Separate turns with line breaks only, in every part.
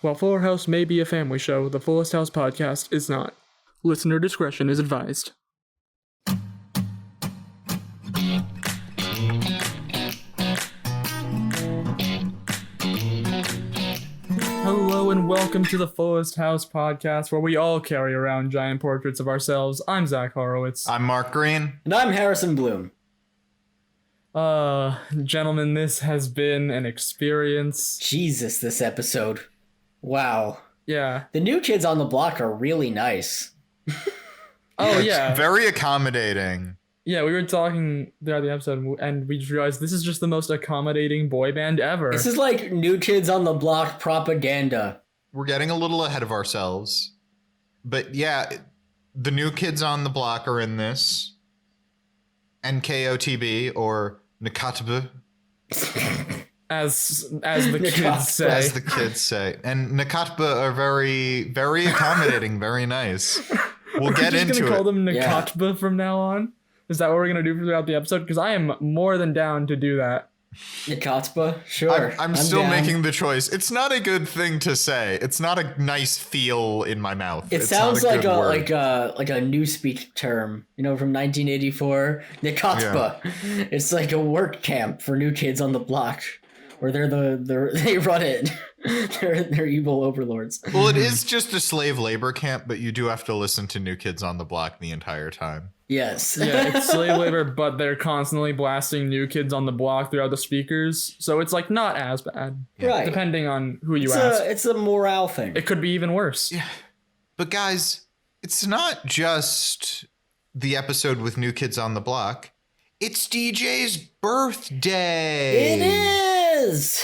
While Fuller House may be a family show, the Fullest House podcast is not. Listener discretion is advised. Hello and welcome to the Fullest House podcast, where we all carry around giant portraits of ourselves. I'm Zach Horowitz.
I'm Mark Greene.
And I'm Harrison Bloom.
Gentlemen, this has been an experience.
Jesus, this episode. Wow.
Yeah.
The new kids on the block are really nice.
Oh, yeah.
Very accommodating.
Yeah, we were talking throughout the episode, and we just realized this is just the most accommodating boy band ever.
This is like New Kids on the Block propaganda.
We're getting a little ahead of ourselves. But yeah, the new kids on the block are in this. NKOTB, or Nakatb.
As the kids say.
As the kids say. And Nakatba are very, very accommodating, very nice. We'll get into it. We're just going to call them
Nakatba from now on? Is that what we're going to do throughout the episode? Because I am more than down to do that.
Nakatba? Sure.
I'm still down. Making the choice. It's not a good thing to say. It's not a nice feel in my mouth.
It sounds like a newspeak term, from 1984. Nakatba. Yeah. It's like a work camp for new kids on the block, where they run it. they're evil overlords.
Well, it is just a slave labor camp, but you do have to listen to New Kids on the Block the entire time.
Yes.
Yeah, it's slave labor, but they're constantly blasting New Kids on the Block throughout the speakers, so it's like not as bad.
Right.
Depending on who you ask.
It's a morale thing.
It could be even worse.
Yeah. But guys, it's not just the episode with New Kids on the Block. It's DJ's birthday.
It is.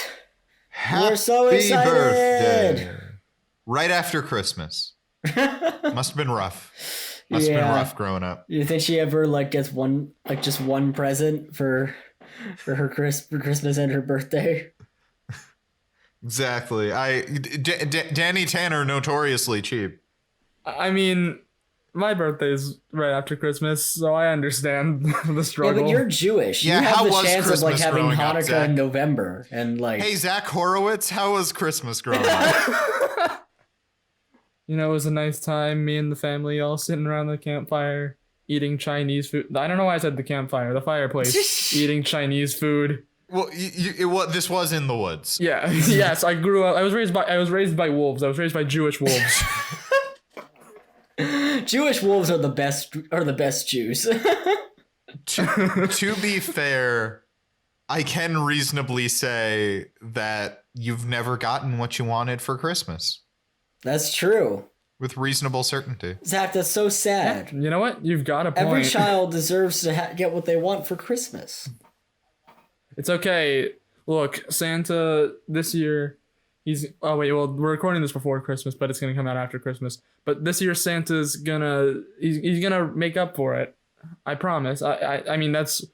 Happy
We're so excited.
Birthday. Right after Christmas. Must have been rough. Must have been rough growing up.
You think she ever gets just one present for her for Christmas and her birthday?
Exactly. Danny Tanner, notoriously cheap.
I mean, my birthday's right after Christmas, so I understand the struggle.
Yeah, but you're Jewish.
Yeah,
you have
how
the
was
chance
Christmas
of having
growing
Hanukkah
up, Zach?
in November and
Hey, Zach Horowitz, how was Christmas growing up?
It was a nice time. Me and the family all sitting around the campfire, eating Chinese food. I don't know why I said the campfire, the fireplace. Eating Chinese food.
Well, this was in the woods.
Yeah. Yes, I grew up. I was raised by wolves. I was raised by Jewish wolves.
Jewish wolves are the best Jews.
To be fair, I can reasonably say that you've never gotten what you wanted for Christmas.
That's true.
With reasonable certainty.
Zach, that's so sad.
You know what? You've got a point.
Every child deserves to get what they want for Christmas.
It's okay. Look, Santa this year, we're recording this before Christmas, but it's gonna come out after Christmas. But this year Santa's he's gonna make up for it. I promise. I mean, that's,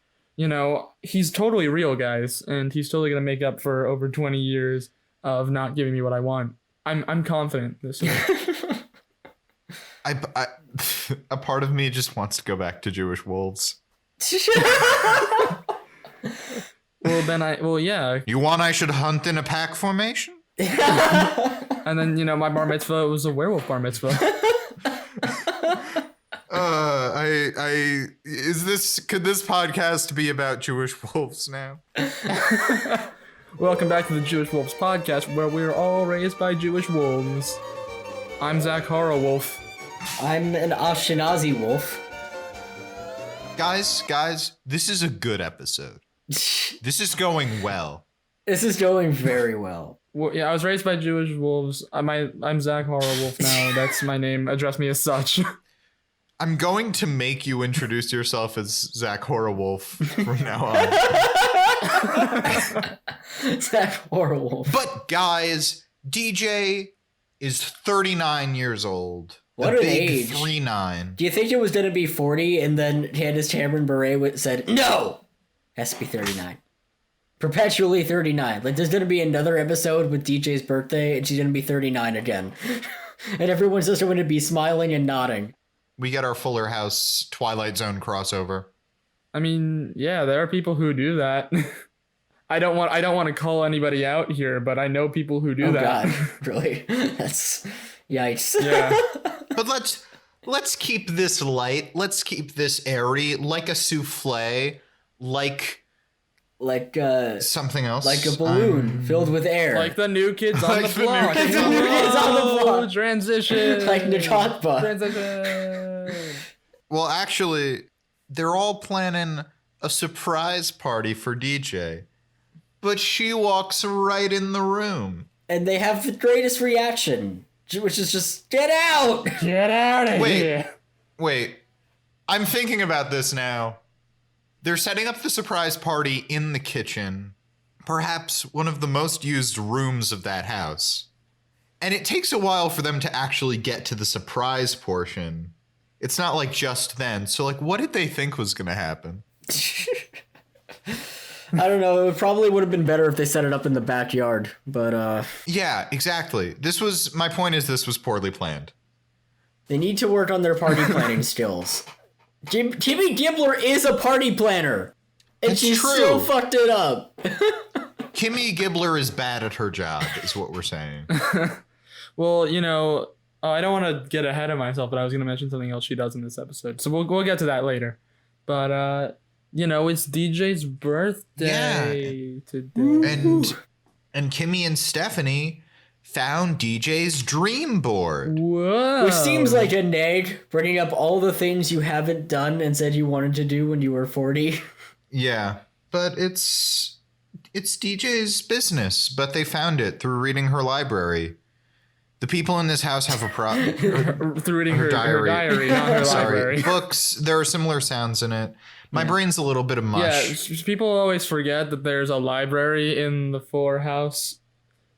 he's totally real, guys, and he's totally gonna make up for over 20 years of not giving me what I want. I'm confident this year.
A part of me just wants to go back to Jewish wolves.
Yeah.
You want I should hunt in a pack formation?
And then, my bar mitzvah was a werewolf bar mitzvah.
Could this podcast be about Jewish wolves now?
Welcome back to the Jewish Wolves podcast, where we're all raised by Jewish wolves. I'm Zach Horowolf.
I'm an Ashkenazi wolf.
Guys, this is a good episode. This is going well.
This is going very well.
Well, yeah, I was raised by Jewish wolves. I'm Zach Horowolf now. That's my name. Address me as such.
I'm going to make you introduce yourself as Zach Horowolf from now on.
Zach Horowolf.
But guys, DJ is 39 years old.
What an age.
3-9.
Do you think it was going to be 40 and then Candace Cameron Bure said, no, has to be 39. Perpetually 39. There's going to be another episode with DJ's birthday and she's going to be 39 again. And everyone's just going to be smiling and nodding.
We get our Fuller House Twilight Zone crossover.
I mean, yeah, there are people who do that. I don't want to call anybody out here, but I know people who do that.
God, really? That's yikes.
Yeah.
But let's keep this light. Let's keep this airy, like a souffle, like something else,
like a balloon filled with air,
Like the new kids on
Like
the
the new
block.
kids on the
block.
Transition.
like Nakatba.
Transition.
Well, actually, they're all planning a surprise party for DJ, but she walks right in the room.
And they have the greatest reaction, which is just get out.
Get out of
Wait.
here.
Wait, I'm thinking about this now. They're setting up the surprise party in the kitchen, perhaps one of the most used rooms of that house. And it takes a while for them to actually get to the surprise portion. It's not like just then. So like, what did they think was going to happen?
I don't know. It probably would have been better if they set it up in the backyard, but
Yeah, exactly. My point is this was poorly planned.
they need to work on their party planning skills. Kimmy Gibbler is a party planner, and
That's
she
true.
still fucked it up.
Kimmy Gibbler is bad at her job, is what we're saying.
Well, I don't want to get ahead of myself, but I was going to mention something else she does in this episode. So we'll get to that later. But, it's DJ's birthday today.
And Kimmy and Stephanie found DJ's dream board.
Whoa.
Which seems like a nag, bringing up all the things you haven't done and said you wanted to do when you were 40.
Yeah, but it's DJ's business, but they found it through reading her library. The people in this house have a problem.
Through reading her diary, not her library.
Books, there are similar sounds in it. My brain's a little bit of mush.
Yeah, people always forget that there's a library in the Four house.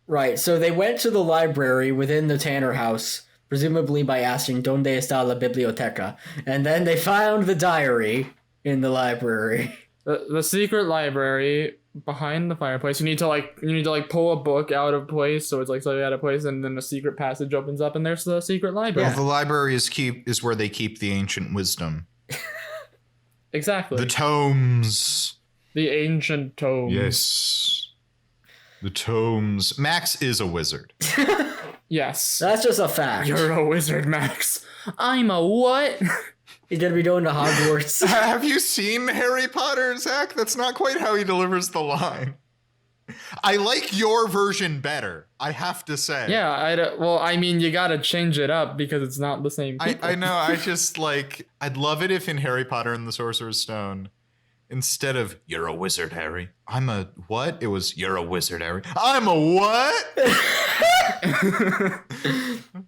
Right, so they went to the library within the Tanner house, presumably by asking ¿Dónde está la biblioteca? And then they found the diary in the library.
The secret library behind the fireplace. You need to pull a book out of place, so it's like slightly out of place, and then a secret passage opens up, and there's the secret library.
Well, the library is where they keep the ancient wisdom.
Exactly.
The tomes.
The ancient tomes.
Yes. The tomes. Max is a wizard.
Yes.
That's just a fact.
You're a wizard, Max. I'm a what?
He's gonna be going to Hogwarts.
Have you seen Harry Potter, Zach? That's not quite how he delivers the line. I like your version better, I have to say.
Yeah, you gotta change it up because it's not the same people.
I know, I'd love it if in Harry Potter and the Sorcerer's Stone, instead of, you're a wizard, Harry, I'm a what? It was, you're a wizard, Harry. I'm a what?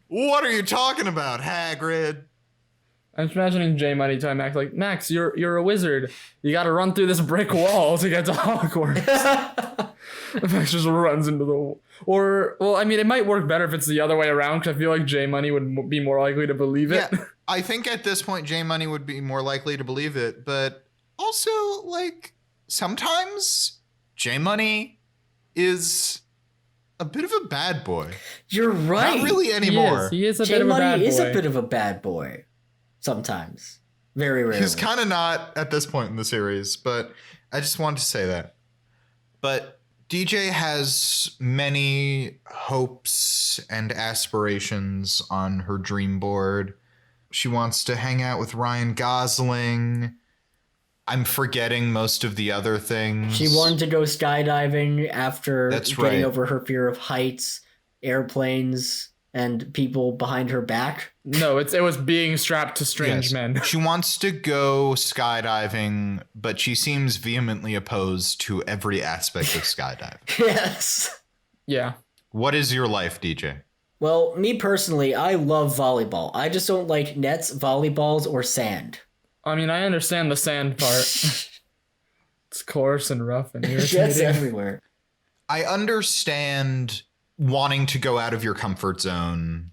What are you talking about, Hagrid?
I'm just imagining J Money telling Max, like, Max, you're a wizard. You gotta run through this brick wall to get to Hogwarts. Max just runs into the wall. It might work better if it's the other way around, because I feel like J Money would be more likely to believe it.
Yeah, I think at this point, J Money would be more likely to believe it, but also, sometimes J Money is a bit of a bad boy.
You're right.
Not really anymore.
He is a bit of a bad boy.
J-Money is a bit of a bad boy. Sometimes. Very rarely.
He's kind of not at this point in the series, but I just wanted to say that. But DJ has many hopes and aspirations on her dream board. She wants to hang out with Ryan Gosling. I'm forgetting most of the other things.
She wanted to go skydiving after
That's
getting
right.
over her fear of heights, airplanes, and people behind her back.
No, it was being strapped to strange men.
She wants to go skydiving, but she seems vehemently opposed to every aspect of skydiving.
Yes.
Yeah.
What is your life, DJ?
Well, me personally, I love volleyball. I just don't like nets, volleyballs, or sand.
I understand the sand part. It's coarse and rough and irritating.
That's everywhere.
I understand wanting to go out of your comfort zone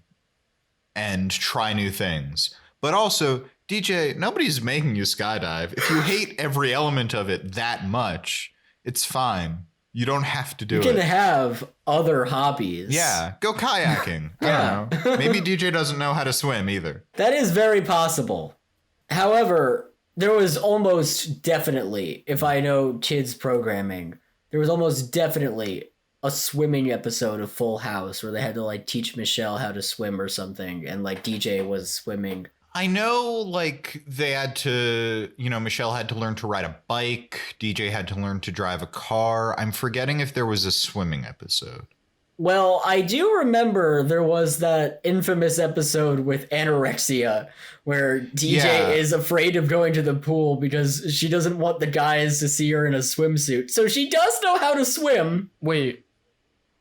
and try new things. But also, DJ, nobody's making you skydive. If you hate every element of it that much, it's fine. You don't have to do it.
You can have other hobbies.
Yeah, go kayaking.
Yeah.
I don't know. Maybe DJ doesn't know how to swim either.
That is very possible. However, there was almost definitely, if I know kids programming, there was almost definitely a swimming episode of Full House where they had to like teach Michelle how to swim or something, and like DJ was swimming.
I know, like, they had to, Michelle had to learn to ride a bike. DJ had to learn to drive a car. I'm forgetting if there was a swimming episode.
Well, I do remember there was that infamous episode with anorexia where DJ is afraid of going to the pool because she doesn't want the guys to see her in a swimsuit. So she does know how to swim.
Wait,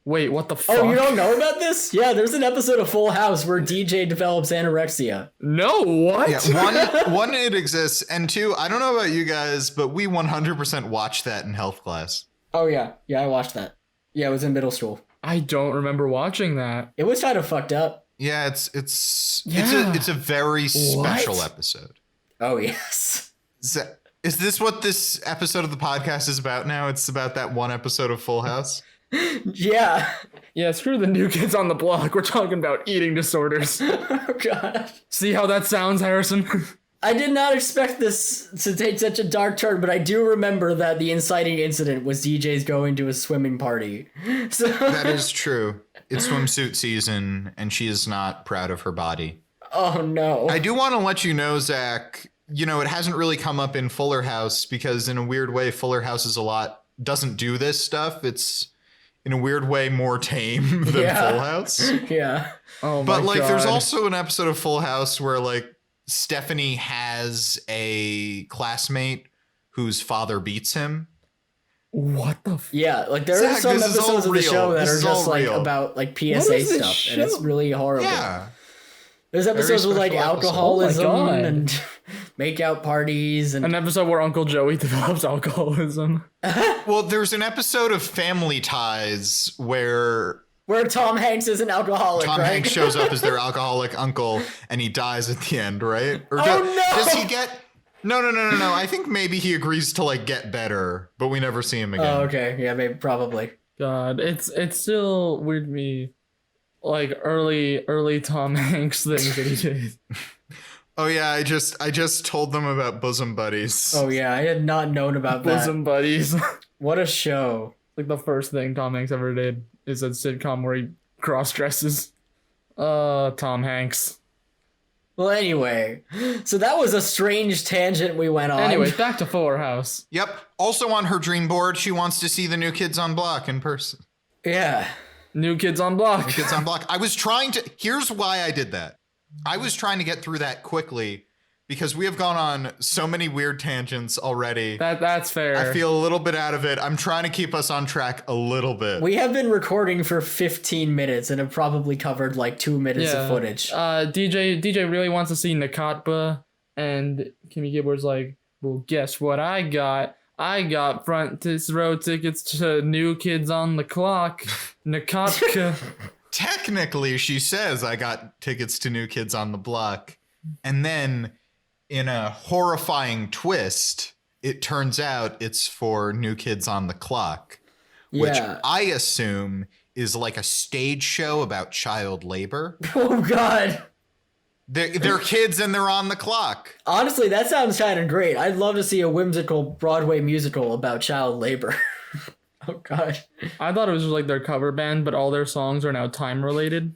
what the fuck?
Oh, you don't know about this? Yeah, there's an episode of Full House where DJ develops anorexia.
No, what?
Yeah, one, it exists, and two, I don't know about you guys, but we 100% watched that in health class.
Oh, yeah. Yeah, I watched that. Yeah, it was in middle school.
I don't remember watching that.
It was kind of fucked up.
Yeah, it's a very special episode.
Oh, yes.
Is this what this episode of the podcast is about now? It's about that one episode of Full House?
Yeah.
Yeah, screw the New Kids on the Block. We're talking about eating disorders.
Oh, God.
See how that sounds, Harrison?
I did not expect this to take such a dark turn, but I do remember that the inciting incident was DJ's going to a swimming party. So
That is true. It's swimsuit season, and she is not proud of her body.
Oh, no.
I do want to let you know, Zach, it hasn't really come up in Fuller House because in a weird way, Fuller House doesn't do this stuff. It's in a weird way more tame than Full House.
Yeah.
Oh, my God.
There's also an episode of Full House where, Stephanie has a classmate whose father beats him.
What the
Yeah, there are some episodes of the show that are just about PSA stuff,
show?
and it's really horrible.
Yeah.
There's episodes with alcoholism
Oh my God.
and make out parties and
an episode where Uncle Joey develops alcoholism.
Well, there's an episode of Family Ties where
Tom Hanks is an alcoholic,
Tom
right?
Hanks shows up as their alcoholic uncle and he dies at the end, right? Or
no!
Does he get... No. I think maybe he agrees to get better, but we never see him again.
Oh, okay. Yeah, maybe, probably.
God, it's still weird to me, early Tom Hanks things that he did.
Oh yeah, I just told them about Bosom Buddies.
Oh yeah, I had not known about that.
Bosom Buddies.
What a show.
The first thing Tom Hanks ever did is a sitcom where he cross-dresses. Tom Hanks.
Well, anyway, so that was a strange tangent we went on.
Anyway, back to Fuller House.
Yep. Also on her dream board, she wants to see the New Kids on Block in person.
Yeah.
New Kids on Block.
New Kids on Block. Here's why I did that. I was trying to get through that quickly because we have gone on so many weird tangents already.
That's fair.
I feel a little bit out of it. I'm trying to keep us on track a little bit.
We have been recording for 15 minutes and have probably covered 2 minutes of footage.
DJ really wants to see Nakatba, and Kimmy Gibbler's like, well, guess what I got? I got front row tickets to New Kids on the Clock. Nakatba.
Technically, she says I got tickets to New Kids on the Block. And then, in a horrifying twist, it turns out it's for New Kids on the Clock. Which I assume is a stage show about child labor.
Oh, God.
They're kids and they're on the clock.
Honestly, that sounds kind of great. I'd love to see a whimsical Broadway musical about child labor. Oh, God.
I thought it was just their cover band, but all their songs are now time related.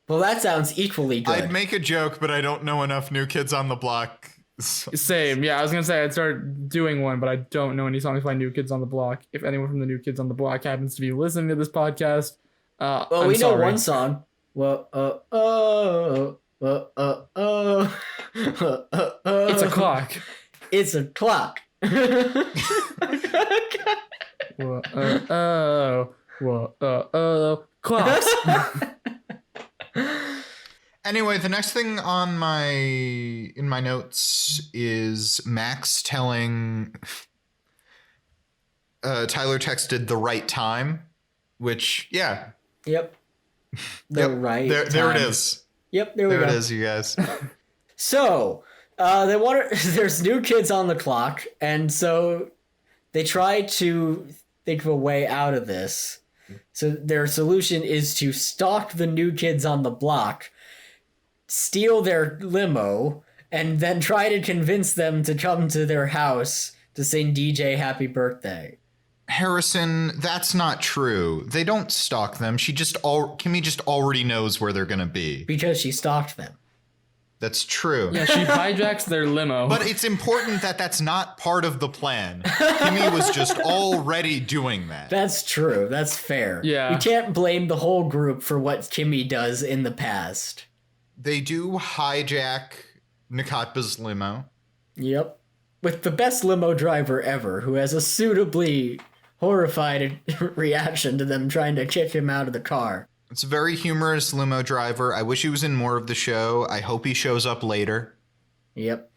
Well, that sounds equally good.
I'd make a joke, but I don't know enough New Kids on the Block.
Same. Yeah, I was going to say I'd start doing one, but I don't know any songs by New Kids on the Block. If anyone from the New Kids on the Block happens to be listening to this podcast,
well, we know one song.
It's a clock.
It's a clock.
Clocks.
Anyway, the next thing on in my notes is Max telling Tyler texted the right time, which
Yep. Right.
There it is.
Yep, there we go.
There it is, you guys.
So, there's New Kids on the Clock, and so they try to think of a way out of this. So their solution is to stalk the New Kids on the Block, steal their limo, and then try to convince them to come to their house to sing DJ Happy Birthday.
Harrison, that's not true. They don't stalk them. Kimmy just already knows where they're going to be.
Because she stalked them.
That's true.
Yeah, she hijacks their limo.
But it's important that that's not part of the plan. Kimmy was just already doing that.
That's true. That's fair.
Yeah.
We can't blame the whole group for what Kimmy does in the past.
They do hijack Nakatba's limo.
Yep. With the best limo driver ever, who has a suitably horrified reaction to them trying to kick him out of the car.
It's a very humorous limo driver. I wish he was in more of the show. I hope he shows up later.
Yep.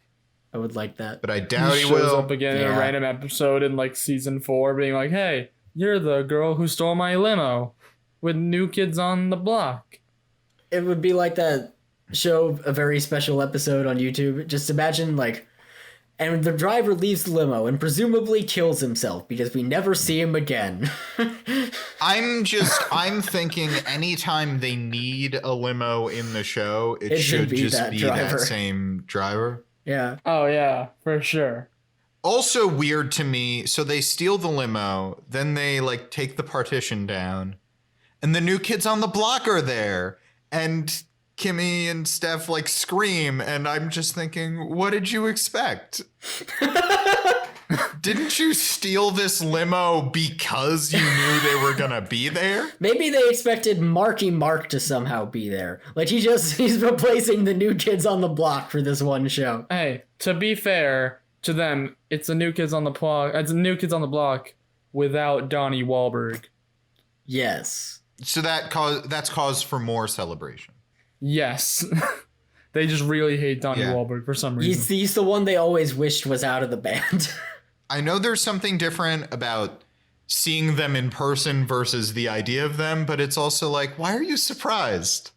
I would like that.
But I doubt he
shows
will.
up again in a random episode in like season 4 being like, hey, you're the girl who stole my limo with New Kids on the Block.
It would be like that show, a very special episode on YouTube. Just imagine like, and the driver leaves the limo and presumably kills himself because we never see him again.
I'm thinking anytime they need a limo in the show, it should
be
just
that
be
driver.
that same driver.
Yeah.
Oh, yeah, for sure.
Also weird to me, so they steal the limo, then they like take the partition down, and the New Kids on the Block are there, and Kimmy and Steph like scream, and I'm just thinking, what did you expect? Didn't you steal this limo because you knew they were gonna be there?
Maybe they expected Marky Mark to somehow be there. Like he's replacing the New Kids on the Block for this one show.
Hey, to be fair to them, it's a New Kids on the Block. It's a New Kids on the Block without Donnie Wahlberg.
Yes.
So that's cause for more celebration.
Yes. They just really hate Donnie Wahlberg for some reason.
He's the one they always wished was out of the band.
I know there's something different about seeing them in person versus the idea of them, but it's also like, why are you surprised?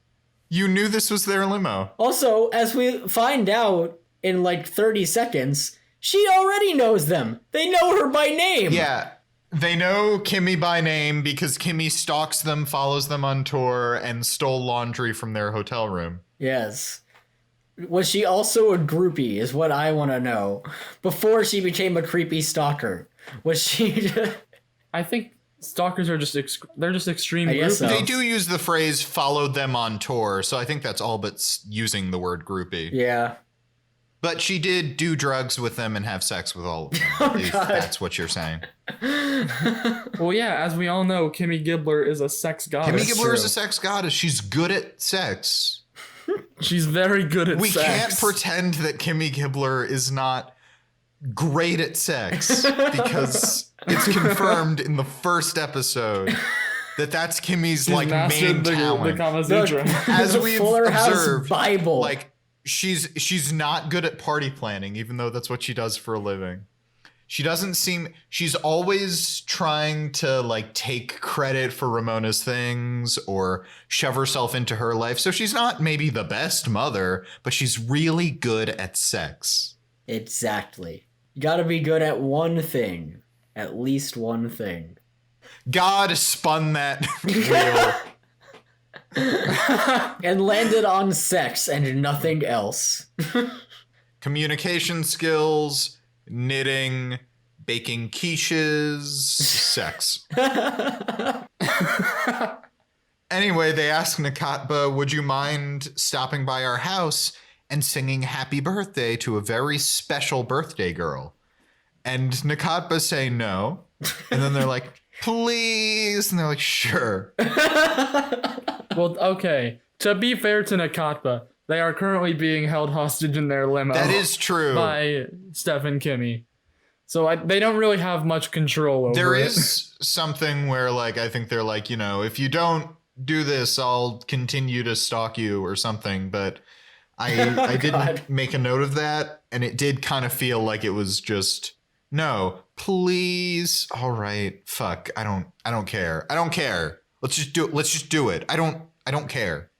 You knew this was their limo.
Also, as we find out in like 30 seconds, she already knows them. They know her by name.
Yeah. They know Kimmy by name because Kimmy stalks them, follows them on tour, and stole laundry from their hotel room.
Yes. Was she also a groupie is what I want to know. Before she became a creepy stalker. Was she...
I think stalkers are just they're just extreme
I guess
groupies.
so.
They do use the phrase followed them on tour, so I think that's all but using the word groupie.
Yeah.
But she did do drugs with them and have sex with all of them, if that's what you're saying.
Well, yeah, as we all know, Kimmy Gibbler is a sex goddess.
Kimmy Gibbler is a sex goddess. She's good at sex.
She's very good at
We
sex.
can't pretend that Kimmy Gibbler is not great at sex because it's confirmed in the first episode that that's Kimmy's
She's
like main
mastered the
talent.
Kama Sutra.
As
The
we've
Fuller House
observed,
Bible.
like she's not good at party planning, even though that's what she does for a living. She's always trying to like take credit for Ramona's things or shove herself into her life. So she's not maybe the best mother, but she's really good at sex.
Exactly. You gotta be good at one thing. At least one thing.
God spun that wheel.
And landed on sex and nothing else.
Communication skills, knitting, baking quiches, sex. Anyway, they ask Nakatba, would you mind stopping by our house and singing happy birthday to a very special birthday girl? And Nakatba say no. And then they're like, please. And they're like, sure.
Well, okay. To be fair to Nakatba, they are currently being held hostage in their limo.
That is true.
By Steph and Kimmy. So they don't really have much control over
There
it.
is something where, like, I think they're like, you know, if you don't do this, I'll continue to stalk you or something. But I didn't make a note of that. And it did kind of feel like it was just, no, please. All right. Fuck. I don't care. I don't care. Let's just do it. I don't care.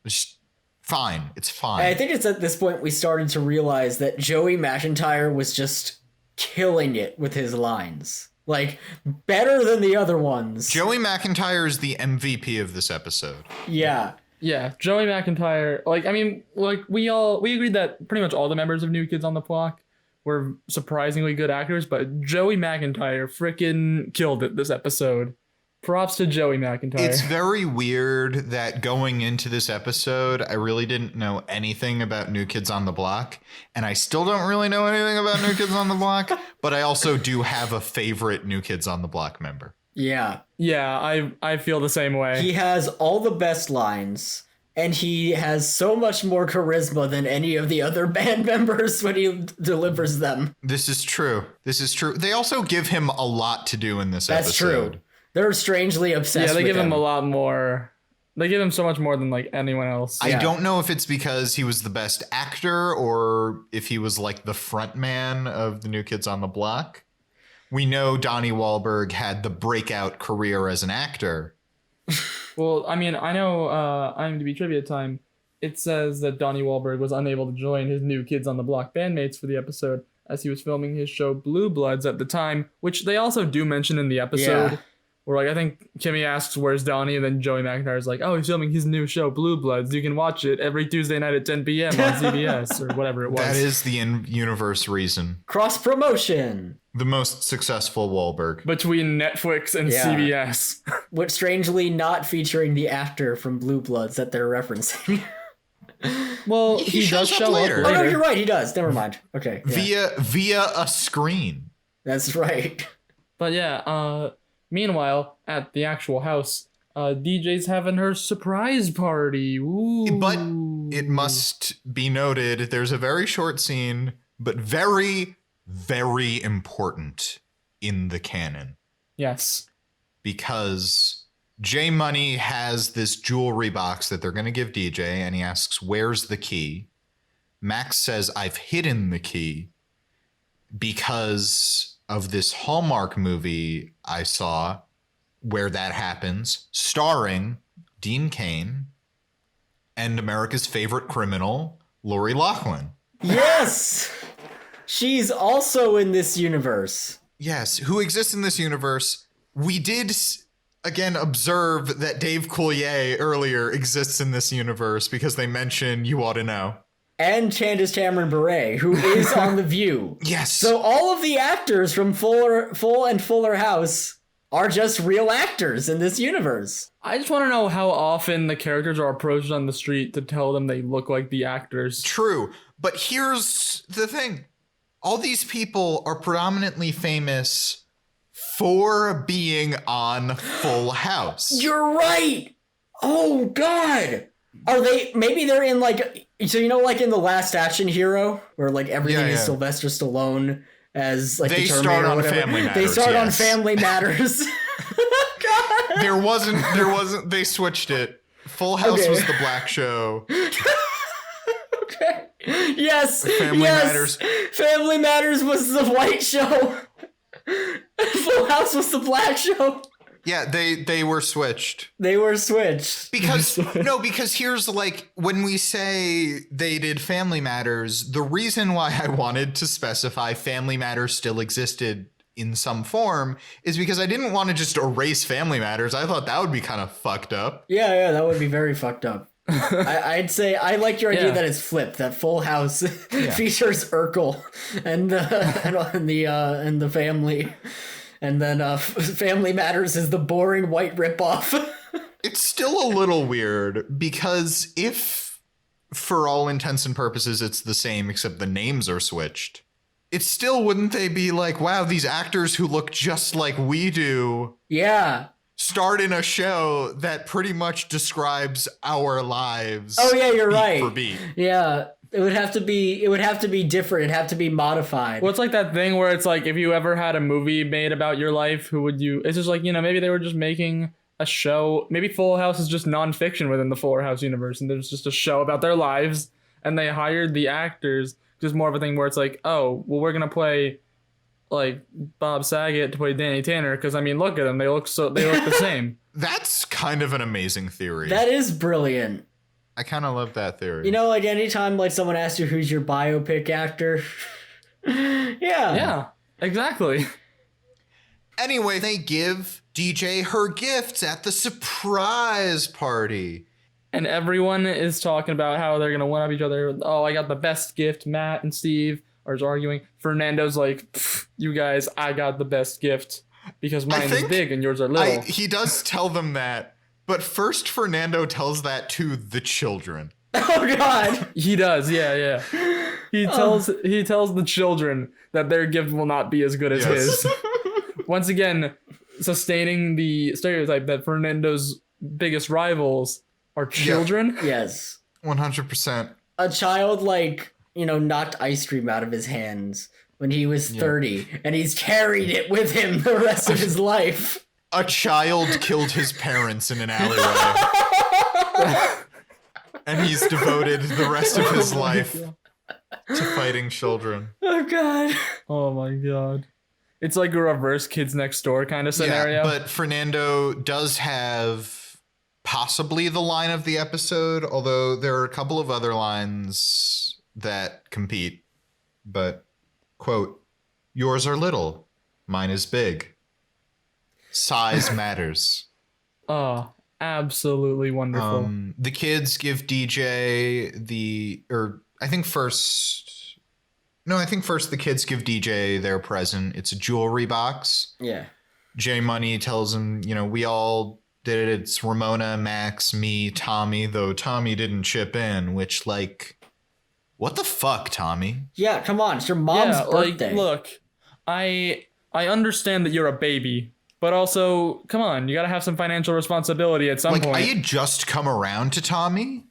It's fine. It's fine.
I think it's at this point we started to realize that Joey McIntyre was just killing it with his lines. Like, better than the other ones.
Joey McIntyre is the MVP of this episode.
Yeah.
Yeah, Joey McIntyre. Like, I mean, like we agreed that pretty much all the members of New Kids on the Block were surprisingly good actors, but Joey McIntyre freaking killed it this episode. Props to Joey McIntyre.
It's very weird that going into this episode, I really didn't know anything about New Kids on the Block. And I still don't really know anything about New Kids on the Block. But I also do have a favorite New Kids on the Block member.
Yeah.
Yeah, I feel the same way.
He has all the best lines. And he has so much more charisma than any of the other band members when he delivers them.
This is true. They also give him a lot to do in this
That's
episode.
That's true. They're strangely obsessed with him.
Yeah, they give him a lot more. They give him so much more than like anyone else.
I don't know if it's because he was the best actor or if he was like the front man of the New Kids on the Block. We know Donnie Wahlberg had the breakout career as an actor.
Well, I mean, I know IMDb trivia time. It says that Donnie Wahlberg was unable to join his New Kids on the Block bandmates for the episode as he was filming his show Blue Bloods at the time, which they also do mention in the episode.
Yeah.
Where like I think Kimmy asks where's Donnie, and then Joey McIntyre is like, oh, he's filming his new show Blue Bloods. You can watch it every Tuesday night at 10 p.m. on CBS or whatever it was.
That is the in-universe reason.
Cross promotion.
The most successful Wahlberg.
Between Netflix and CBS.
But strangely not featuring the actor from Blue Bloods that they're referencing.
Well,
He
he does
shows up
show
later.
up
Oh,
later.
no, you're right. He does. Never mind. Okay. Yeah.
Via a screen.
That's right.
But yeah, meanwhile, at the actual house, DJ's having her surprise party. Ooh.
But it must be noted, there's a very short scene, but very, very important in the canon.
Yes.
Because J Money has this jewelry box that they're going to give DJ, and he asks, where's the key? Max says, I've hidden the key because of this Hallmark movie I saw where that happens, starring Dean Cain and America's favorite criminal, Lori Loughlin.
Yes! She's also in this universe.
Yes, who exists in this universe. We did, again, observe that Dave Coulier earlier exists in this universe because they mention You Ought to Know.
And Candace Cameron Bure, who is on The View.
Yes.
So all of the actors from Full and Fuller House are just real actors in this universe.
I just want to know how often the characters are approached on the street to tell them they look like the actors.
True, but here's the thing. All these people are predominantly famous for being on Full House.
You're right! Oh, God! Are they, maybe they're in like, so you know like in The Last Action Hero, where like everything is Sylvester Stallone as like
they
the Terminator
start on
or whatever.
Family Matters.
They start on Family Matters. God.
There wasn't, they switched it. Full House was the black show.
Okay. Yes.
Family Matters.
Family Matters was the white show. Full House was the black show.
Yeah, they were switched.
They were switched.
Because here's like, when we say they did Family Matters, the reason why I wanted to specify Family Matters still existed in some form is because I didn't want to just erase Family Matters. I thought that would be kind of fucked up.
Yeah, that would be very fucked up. I'd say I like your idea that it's flipped. That Full House features Urkel and the family, and then Family Matters is the boring white ripoff.
It's still a little weird because if, for all intents and purposes, it's the same except the names are switched, it still wouldn't they be like, wow, these actors who look just like we do.
Yeah.
Starred in a show that pretty much describes our lives.
Oh yeah, you're
beat
right.
For beat.
Yeah, it would have to be different. It'd have to be modified.
Well, it's like that thing where it's like, if you ever had a movie made about your life, who would you? It's just like, maybe they were just making a show. Maybe Full House is just nonfiction within the Fuller House universe, and there's just a show about their lives, and they hired the actors. Just more of a thing where it's like, oh, well, we're gonna play like Bob Saget to play Danny Tanner because look at them, they look the same.
That's kind of an amazing theory.
That is brilliant.
I kind of love that theory.
Like anytime like someone asks you who's your biopic actor.
Yeah, exactly.
Anyway, they give DJ her gifts at the surprise party.
And everyone is talking about how they're gonna one up each other. Oh, I got the best gift. Matt and Steve are arguing. Fernando's like, you guys, I got the best gift because mine is big and yours are little.
He does tell them that, but first Fernando tells that to the children.
Oh God.
He does, yeah. He tells the children that their gift will not be as good as his. Once again, sustaining the stereotype that Fernando's biggest rivals are children.
Yep. Yes.
100%.
A child knocked ice cream out of his hands when he was 30, and he's carried it with him the rest of his life.
A child killed his parents in an alleyway. And he's devoted the rest of his life to fighting children.
Oh God.
Oh my God. It's like a reverse Kids Next Door kind of scenario.
Yeah, but Fernando does have possibly the line of the episode, although there are a couple of other lines that compete. But, quote, yours are little, mine is big. Size matters.
Oh, absolutely wonderful.
The kids give DJ I think first the kids give DJ their present. It's a jewelry box.
Yeah.
J Money tells him, we all did it. It's Ramona, Max, me, Tommy, though Tommy didn't chip in, which what the fuck, Tommy?
Yeah, come on. It's your mom's birthday.
Look, I understand that you're a baby, but also, come on, you gotta have some financial responsibility at some point.
I had just come around to Tommy,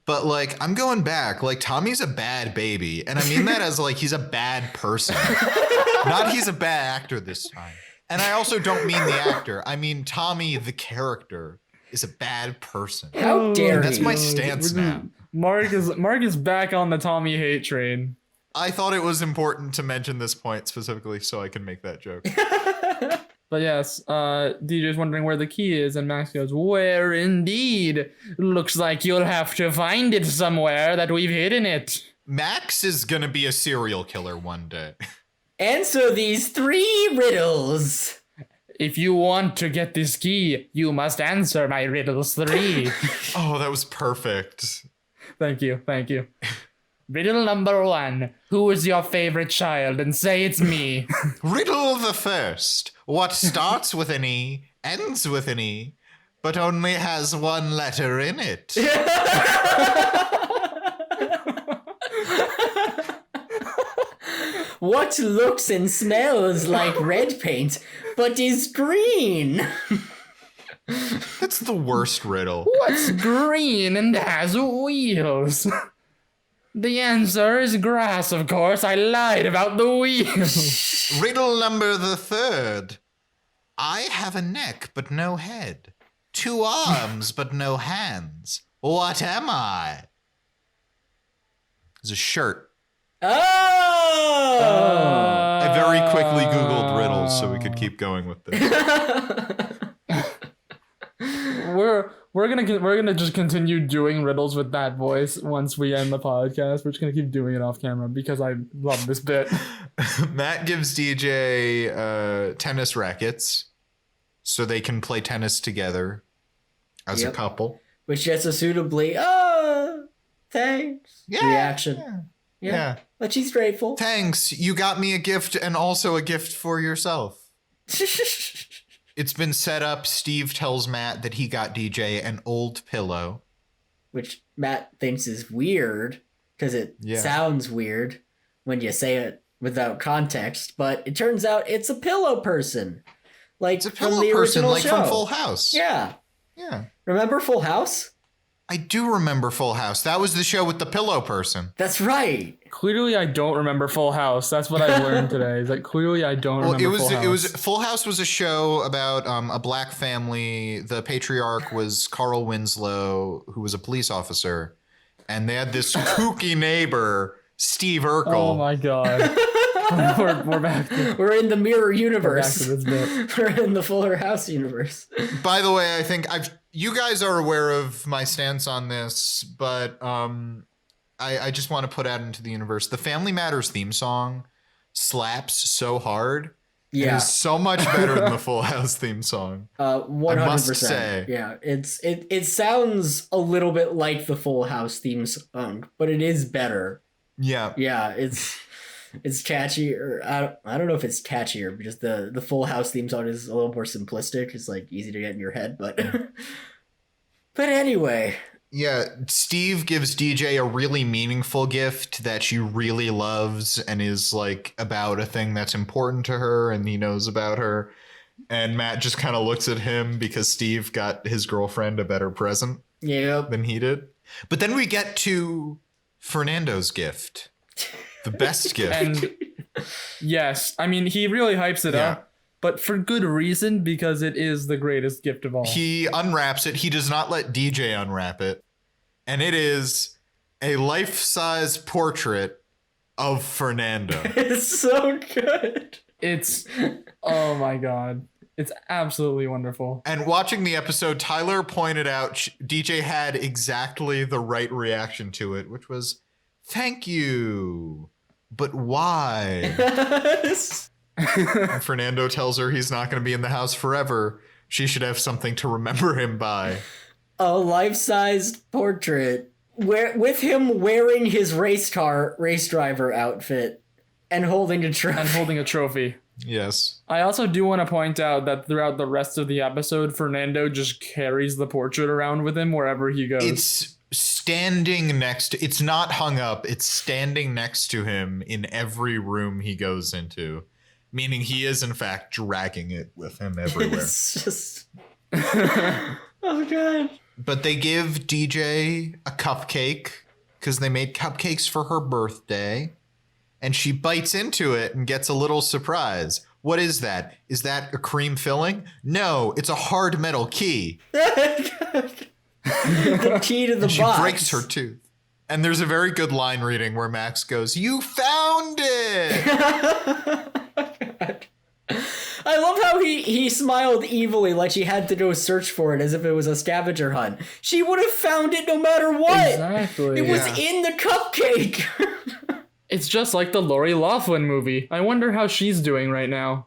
but I'm going back. Tommy's a bad baby, and I mean that as he's a bad person. Not he's a bad actor this time. And I also don't mean the actor. I mean Tommy, the character, is a bad person.
How dare you?
That's my stance now.
Mark is back on the Tommy hate train.
I thought it was important to mention this point specifically so I can make that joke.
But yes, DJ's wondering where the key is, and Max goes, where indeed? Looks like you'll have to find it somewhere that we've hidden it.
Max is gonna be a serial killer one day.
Answer these 3 riddles.
If you want to get this key, you must answer my riddles 3.
Oh, that was perfect.
Thank you. Riddle number 1. Who is your favorite child? And say it's me.
Riddle the first. What starts with an E, ends with an E, but only has one letter in it?
What looks and smells like red paint, but is green?
That's the worst riddle.
What's green and has wheels? The answer is grass, of course. I lied about the wheels.
Riddle number the 3rd. I have a neck, but no head. 2 arms, but no hands. What am I? It's a shirt.
Oh!
I very quickly Googled riddles so we could keep going with this.
We're gonna just continue doing riddles with that voice once we end the podcast. We're just gonna keep doing it off camera because I love this bit.
Matt gives DJ tennis rackets so they can play tennis together as a couple. Which
gets a suitably, thanks reaction. Yeah. But she's grateful.
Thanks. You got me a gift and also a gift for yourself. It's been set up. Steve tells Matt that he got DJ an old pillow.
Which Matt thinks is weird because it sounds weird when you say it without context. But it turns out it's a pillow person.
It's a pillow person, from Full House.
Yeah. Remember Full House?
I do remember Full House. That was the show with the pillow person.
That's right.
Clearly, I don't remember Full House. That's what I've learned today. Is clearly I don't remember Full House.
Full House was a show about a black family. The patriarch was Carl Winslow, who was a police officer, and they had this kooky neighbor, Steve Urkel.
Oh my God. We're back.
We're in the mirror universe.
We're back to this bit.
We're in the Fuller House universe.
By the way, I think you guys are aware of my stance on this, but I just want to put out into the universe. The Family Matters theme song slaps so hard. Yeah. It is so much better than the Full House theme song.
100%.
I must say.
Yeah, it sounds a little bit like the Full House theme song, but it is better.
Yeah.
Yeah, it's It's catchy, or I don't know if it's catchier because the Full House theme song is a little more simplistic. It's like easy to get in your head, but but anyway.
Yeah, Steve gives DJ a really meaningful gift that she really loves and is like about a thing that's important to her and he knows about her. And Matt just kind of looks at him because Steve got his girlfriend a better present than he did. But then we get to Fernando's gift. The best gift.
And yes, I mean, he really hypes it up, but for good reason, because it is the greatest gift of all.
He unwraps it. He does not let DJ unwrap it. And it is a life-size portrait of Fernando.
It's so good.
It's, oh my God. It's absolutely wonderful.
And watching the episode, Tyler pointed out DJ had exactly the right reaction to it, which was, thank you, but why? And Fernando tells her he's not going to be in the house forever. She should have something to remember him by.
A life-sized portrait with him wearing his race driver outfit and holding a
trophy.
Yes.
I also do want to point out that throughout the rest of the episode, Fernando just carries the portrait around with him wherever he goes.
It's standing next to, it's not hung up, it's standing next to him in every room he goes into, meaning he is in fact dragging it with him everywhere.
It's just oh God.
But they give DJ a cupcake because they made cupcakes for her birthday, and she bites into it and gets a little surprise. What is that? Is that a cream filling? No, it's a hard metal key.
The key to the box.
She breaks her tooth. And there's a very good line reading where Max goes, "You found it!"
I love how he smiled evilly like she had to go search for it as if it was a scavenger hunt. She would have found it no matter what.
Exactly.
It was in the cupcake.
It's just like the Lori Loughlin movie. I wonder how she's doing right now.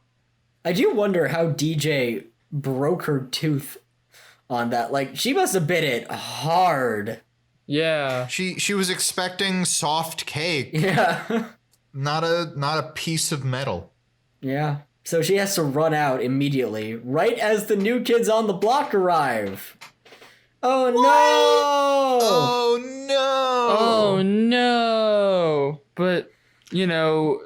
I do wonder how DJ broke her tooth on that. Like, she must have bit it hard.
Yeah.
She was expecting soft cake.
Yeah.
Not a piece of metal.
Yeah. So she has to run out immediately, right as the new kids on the block arrive. Oh no!
Oh no!
Oh no! But, you know,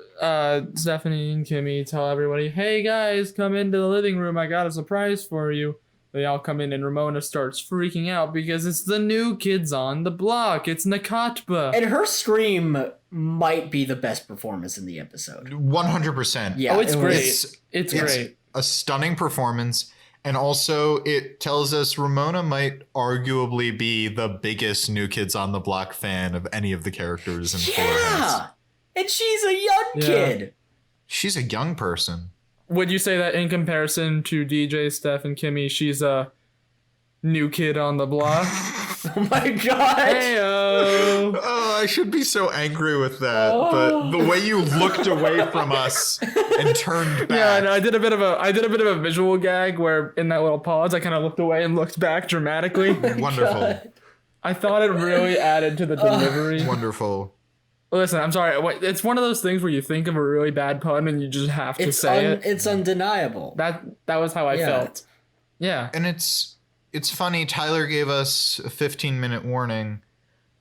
Stephanie and Kimmy tell everybody, hey guys, come into the living room, I got a surprise for you. They all come in and Ramona starts freaking out because it's the new kids on the block. It's Nakatba.
And her scream might be the best performance in the episode.
100%.
Yeah,
oh, it's great. It's
great.
It's
a stunning performance. And also it tells us Ramona might arguably be the biggest New Kids on the Block fan of any of the characters in Fullest.
And she's a young kid.
She's a young person.
Would you say that in comparison to DJ, Steph, and Kimmy, she's a new kid on the block?
Oh my God.
Heyo.
Oh, I should be so angry with that, but the way you looked away from us and turned back.
Yeah, no, I did a bit of a visual gag where in that little pause, I kind of looked away and looked back dramatically.
Wonderful.
God.
I thought it really added to the delivery.
Wonderful.
Listen, I'm sorry. It's one of those things where you think of a really bad pun and you just have to say it.
It's undeniable.
That was how I felt. Yeah.
And it's funny. Tyler gave us a 15-minute warning,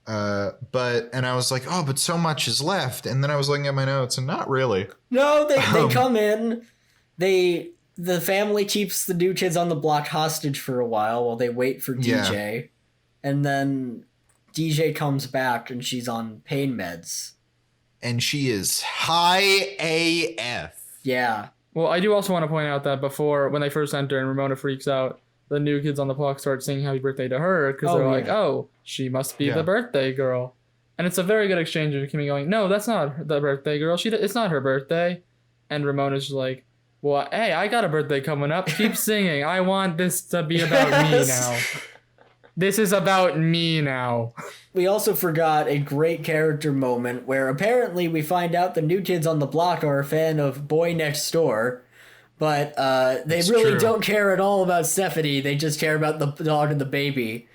and I was like, oh, but so much is left. And then I was looking at my notes, and not really.
No, they come in. The family keeps the new kids on the block hostage for a while they wait for DJ, and then DJ comes back and she's on pain meds.
And she is high AF.
Yeah.
Well, I do also want to point out that before, when they first enter and Ramona freaks out, the new kids on the block start singing happy birthday to her because they're like, oh, she must be the birthday girl. And it's a very good exchange of Kimmy going, no, that's not the birthday girl. It's not her birthday. And Ramona's just like, well, hey, I got a birthday coming up. Keep singing. I want this to be about me now. This is about me now.
We also forgot a great character moment where apparently we find out the new kids on the block are a fan of Boy Next Door, but they really don't care at all about Stephanie. They just care about the dog and the baby.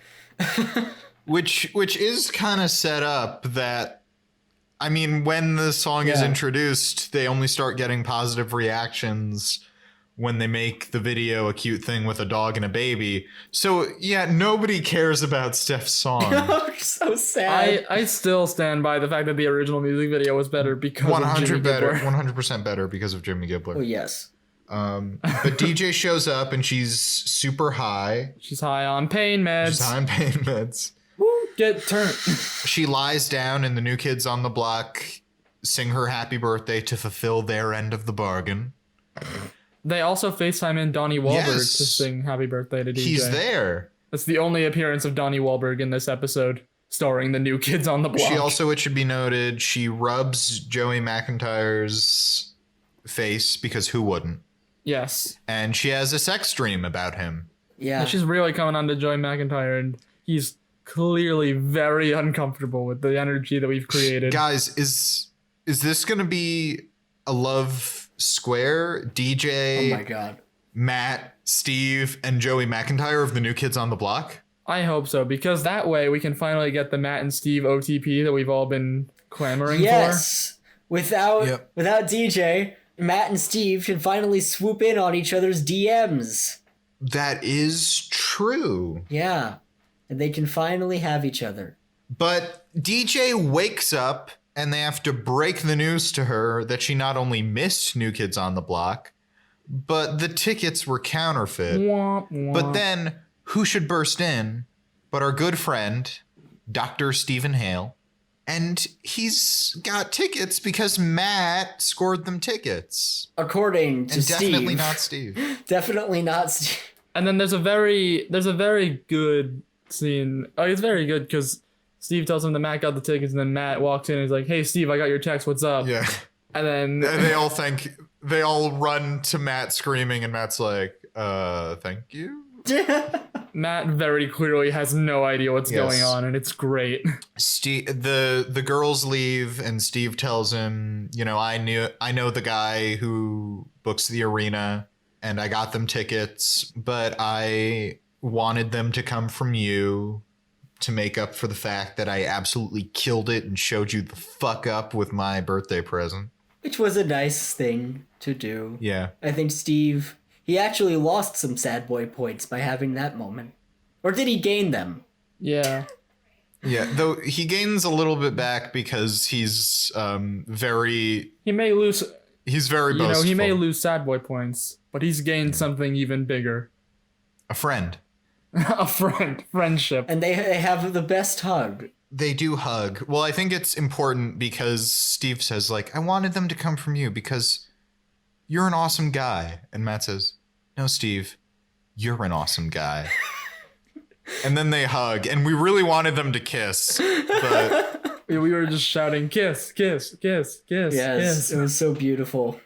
Which is kind of set up that I mean, when the song is
Yeah.
introduced, they only start getting positive reactions when they make the video a cute thing with a dog and a baby. So, yeah, nobody cares about Steph's song.
So sad.
I still stand by the fact that the original music video was better because of Jimmy
better,
Gibbler.
100% better because of Jimmy Gibbler.
Oh, yes.
But DJ shows up and she's super high.
She's high on pain meds.
She's high on pain meds.
Woo, get turned.
She lies down and the New Kids on the Block sing her happy birthday to fulfill their end of the bargain.
They also FaceTime in Donnie Wahlberg
Yes.
to sing happy birthday to DJ.
He's there.
That's the only appearance of Donnie Wahlberg in this episode, starring the New Kids on the Block.
She also, it should be noted, she rubs Joey McIntyre's face because who wouldn't?
Yes.
And she has a sex dream about him.
Yeah.
And she's really coming on to Joey McIntyre, and he's clearly very uncomfortable with the energy that we've created.
Guys, is this going to be a love square? DJ,
Oh my god.
Matt, Steve, and Joey McIntyre of the New Kids on the Block?
I hope so, because that way we can finally get the Matt and Steve OTP that we've all been clamoring
Yes. Without
Yep.
DJ, Matt and Steve can finally swoop in on each other's DMs.
That is true.
Yeah. And they can finally have each other.
But DJ wakes up and they have to break the news to her that she not only missed New Kids on the Block, but the tickets were counterfeit.
for. Womp, womp.
But then, who should burst in but our good friend, Dr. Stephen Hale? And he's got tickets because Matt scored them tickets.
According to
And
Steve.
definitely not Steve.
Definitely not Steve.
And then there's a very good scene. Oh, it's very good because Steve tells him that Matt got the tickets, and then Matt walks in and he's like, "Hey, Steve, I got your text. What's up?"
Yeah.
And then
And they all run to Matt screaming, and Matt's like, thank you.
Matt very clearly has no idea what's
Yes.
going on, and it's great.
Steve, the girls leave, and Steve tells him, I know the guy who books the arena, and I got them tickets, but I wanted them to come from you to make up for the fact that I absolutely killed it and showed you the fuck up with my birthday present.
Which was a nice thing to do.
Yeah.
I think Steve, he actually lost some sad boy points by having that moment. Or did he gain them?
Yeah.
Yeah, though he gains a little bit back because he's very
He may lose,
boastful.
he may lose sad boy points, but he's gained something even bigger.
A friend.
A friendship.
And they have the best hug.
They do hug. Well, I think it's important because Steve says, like, I wanted them to come from you because you're an awesome guy. And Matt says, no, Steve, you're an awesome guy. And then they hug, and we really wanted them to kiss, but
We were just shouting, kiss, kiss, kiss, kiss,
Yes,
kiss.
it was so beautiful.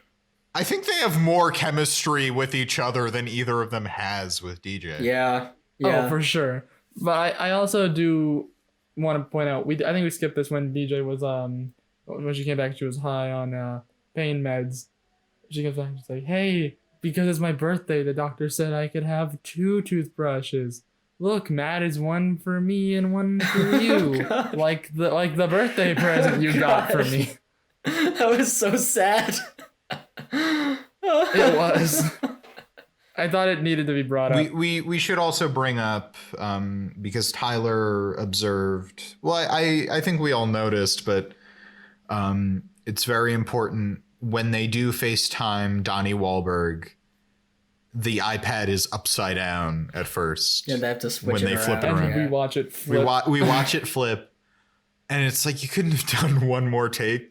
I think they have more chemistry with each other than either of them has with DJ.
Yeah.
Oh, for sure. But I also do want to point out, I think we skipped this when DJ was, when she came back, she was high on pain meds. She comes back and she's like, hey, because it's my birthday, the doctor said I could have 2 toothbrushes. Look, Matt is one for me and one for you. like the birthday present you got for me.
That was so sad.
It was. I thought it needed to be brought up.
We should also bring up, because Tyler observed, well, I think we all noticed, but it's very important when they do FaceTime Donnie Wahlberg, the iPad is upside down at first.
Yeah, they have to switch
when
it
they flip it
around.
around.
and we watch it flip.
We watch it flip, and it's like you couldn't have done one more take.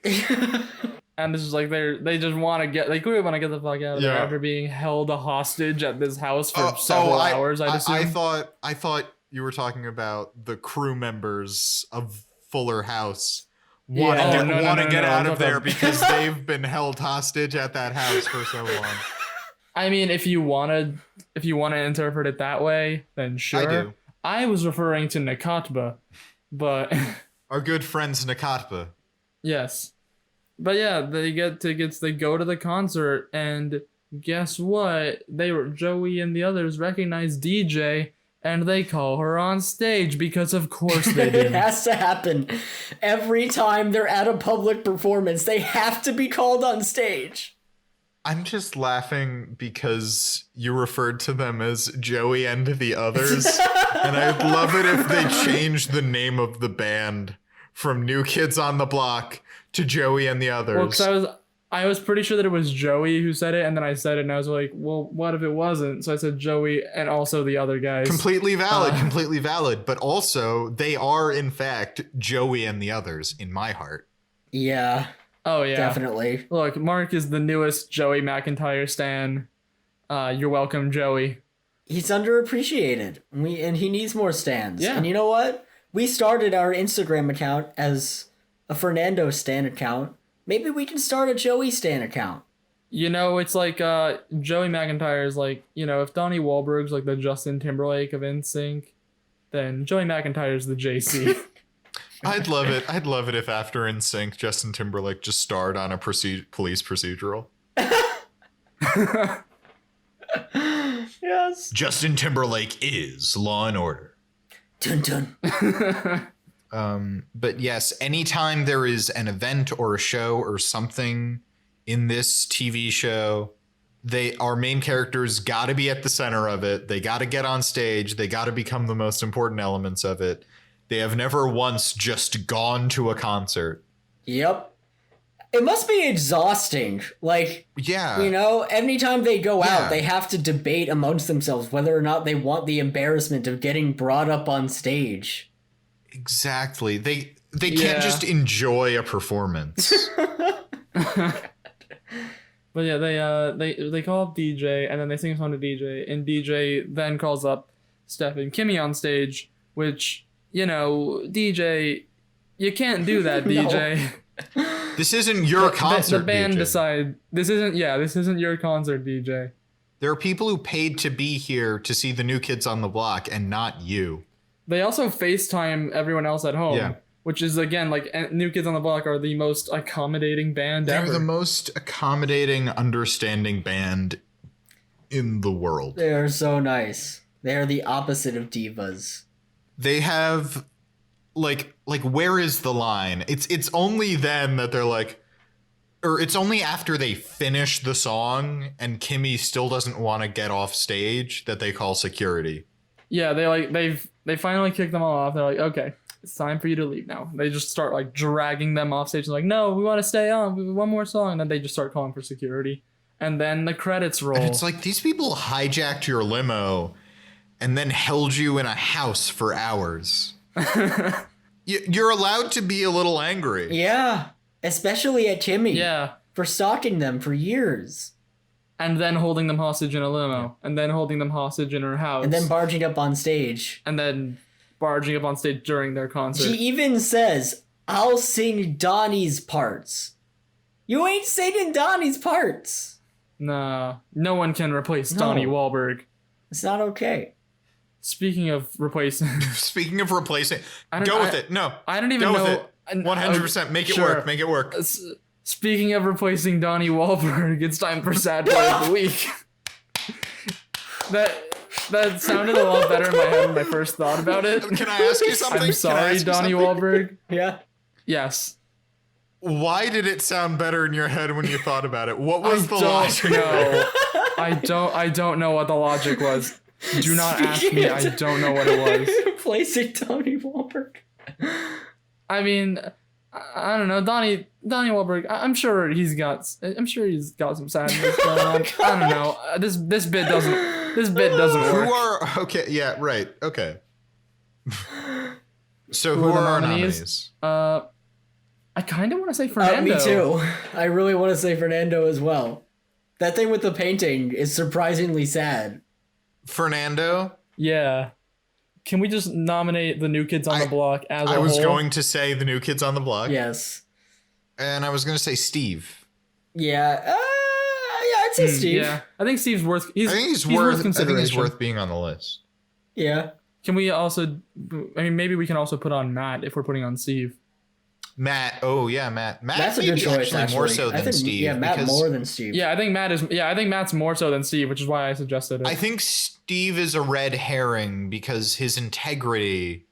And it's just like they just want to they clearly want to get the fuck out of there
Yeah.
after being held a hostage at this house for several hours. I'd assume.
I thought you were talking about the crew members of Fuller House want to
Yeah.
get
No,
out
no,
of there
no.
because they've been held hostage at that house for so long.
I mean, if you want to interpret it that way, then sure.
I do.
I was referring to Nakatba, but
Our good friends Nakatba.
yes. But yeah, they get tickets, they go to the concert, and guess what? Joey and the others recognize DJ, and they call her on stage because of course they
It
do.
has to happen. Every time they're at a public performance, they have to be called on stage.
I'm just laughing because you referred to them as Joey and the others. And I'd love it if they changed the name of the band from New Kids on the Block to Joey and the others.
Well, because I was pretty sure that it was Joey who said it, and then I said it, and I was like, well, what if it wasn't? So I said Joey and also the other guys.
Completely valid. But also, they are, in fact, Joey and the others in my heart.
Yeah.
Oh, yeah.
Definitely.
Look, Mark is the newest Joey McIntyre stan. You're welcome, Joey.
He's underappreciated. And he needs more stands.
Yeah.
And you know what? We started our Instagram account as a Fernando stan account. Maybe we can start a Joey stan account.
You know, it's like Joey McIntyre is like, you know, if Donnie Wahlberg's like the Justin Timberlake of NSYNC, then Joey McIntyre's the JC.
I'd love it. I'd love it if after NSYNC, Justin Timberlake just starred on a police procedural.
Yes.
Justin Timberlake is Law and Order.
Dun dun.
But yes, anytime there is an event or a show or something in this TV show, our main characters got to be at the center of it. They got to get on stage. They got to become the most important elements of it. They have never once just gone to a concert.
Yep. It must be exhausting. Like,
yeah,
you know, anytime they go
Yeah.
out, they have to debate amongst themselves whether or not they want the embarrassment of getting brought up on stage.
Exactly. They
Yeah.
can't just enjoy a performance.
But yeah, they call up DJ, and then they sing a song to DJ, and DJ then calls up Steph and Kimmy on stage, which, you know, DJ, you can't do that,
No.
DJ.
This isn't your concert.
The band
DJ.
decide this isn't your concert, DJ.
There are people who paid to be here to see the New Kids on the Block and not you.
They also FaceTime everyone else at home,
Yeah.
which is, again, like, New Kids on the Block are the most accommodating band
They're
ever.
the most accommodating, understanding band in the world.
They are so nice. They are the opposite of divas.
They have like where is the line? It's only then that they're like, or it's only after they finish the song and Kimmy still doesn't want to get off stage that they call security.
Yeah, they finally kick them all off. They're like, okay, it's time for you to leave now. They just start like dragging them off stage. They're like, no, we want to stay on. We have one more song. And then they just start calling for security. And then the credits roll.
And it's like, these people hijacked your limo and then held you in a house for hours. You're allowed to be a little angry.
Yeah. Especially at Kimmy.
Yeah.
For stalking them for years.
And then holding them hostage in a limo. And then holding them hostage in her house.
And then barging up on stage.
And then barging up on stage during their concert.
She even says, I'll sing Donnie's parts. You ain't singing Donnie's parts.
Nah, no one can replace
No.
Donnie Wahlberg.
It's not okay.
Speaking of replacing,
Speaking of replacing,
don't-
go with
I-
it. No,
I don't even
go
know.
with it. 100%. Make it
Sure.
work. Make it work.
Speaking of replacing Donnie Wahlberg, it's time for Sad Boy of the Week. That sounded a lot better in my head when I first thought about it.
Can I ask you something?
I'm
Can I
sorry,
ask you
Donnie
something?
Wahlberg.
Yeah.
Yes.
Why did it sound better in your head when you thought about it? What was the
I don't
logic?
know. I don't know what the logic was. Do not ask me. I don't know what it was.
Replacing Donnie Wahlberg.
I mean, I don't know. Donnie Wahlberg. I'm sure he's got some sadness going on. I don't know. This bit doesn't work.
Who are okay? Yeah, right. Okay. So who
are the
are our
nominees?
nominees?
I kind of want to say Fernando.
Me too. I really want to say Fernando as well. That thing with the painting is surprisingly sad.
Fernando.
Yeah. Can we just nominate the New Kids on the Block as a
I was
whole?
going to say the New Kids on the Block.
Yes.
And I was going to say Steve.
Yeah. Yeah, I'd say Steve.
Yeah, I think Steve's worth.
I think he's
worth
worth
consideration.
I think he's worth being on the list.
Yeah.
Can we also? I mean, maybe we can also put on Matt if we're putting on Steve.
Matt. Oh yeah, Matt.
That's a good
maybe
choice,
actually more
actually.
so
I
than
think,
Steve.
yeah, Matt
because
more than Steve.
Yeah, I think Matt's more so than Steve, which is why I suggested it.
I think Steve is a red herring because his integrity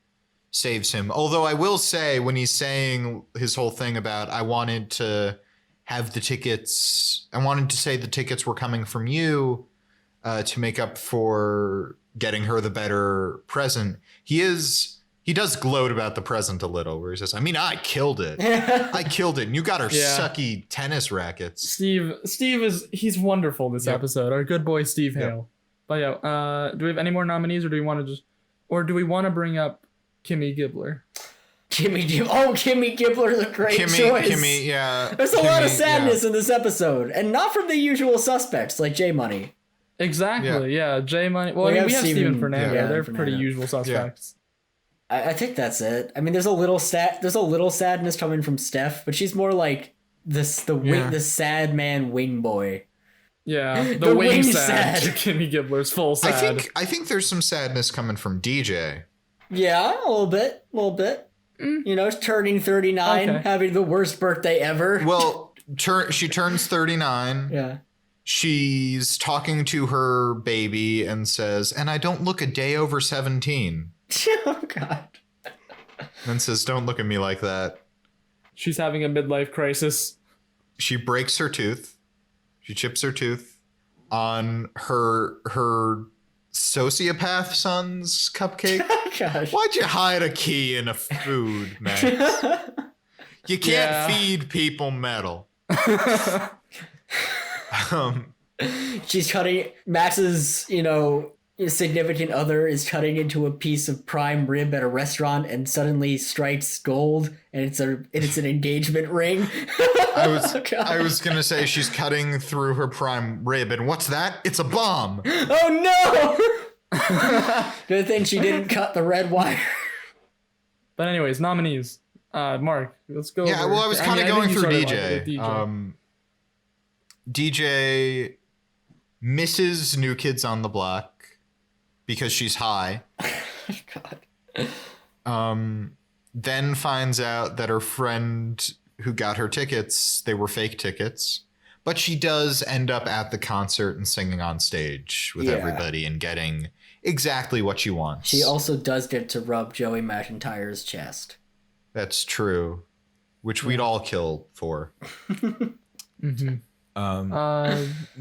saves him. Although I will say, when he's saying his whole thing about I wanted to have the tickets, I wanted to say the tickets were coming from you to make up for getting her the better present. He does gloat about the present a little, where he says, I mean, I killed it. I killed it. And you got her sucky tennis rackets.
Steve he's wonderful this episode. Our good boy Steve Hale. But yeah, do we have any more nominees, or do we want to bring up Kimmy Gibbler?
Kimmy Gibbler's a great choice.
Kimmy, yeah.
There's a lot of sadness in this episode, and not from the usual suspects like J Money.
Exactly, yeah. J Money. Well, we have Steven Fernando.
Yeah,
They're
Fernando.
pretty usual suspects.
I think that's it. I mean, there's a little sadness coming from Steph, but she's more like the sad man wing boy.
Yeah,
The
wing
wing
sad.
sad.
Kimmy Gibbler's full sad.
I think there's some sadness coming from DJ.
Yeah, a little bit. You know, turning 39, having the worst birthday ever.
Well, she turns 39.
Yeah.
She's talking to her baby and says, and I don't look a day over 17.
Oh, God.
And says, don't look at me like that.
She's having a midlife crisis.
She breaks her tooth. She chips her tooth on her sociopath son's cupcake.
Gosh.
Why'd you hide a key in a food, Max? You can't feed people metal.
She's cutting Max's, significant other is cutting into a piece of prime rib at a restaurant and suddenly strikes gold, and it's an engagement ring.
I was gonna say she's cutting through her prime rib, and what's that? It's a bomb.
Oh no! Good thing she didn't cut the red wire.
But anyways, nominees. Mark, let's go.
Yeah,
over.
well, I was kind of going through DJ.
DJ.
DJ misses New Kids on the Block because she's high.
God.
Then finds out that her friend who got her tickets, they were fake tickets. But she does end up at the concert and singing on stage with everybody and getting exactly what she wants.
She also does get to rub Joey McIntyre's chest.
That's true, which we'd all kill for.
Mm-hmm.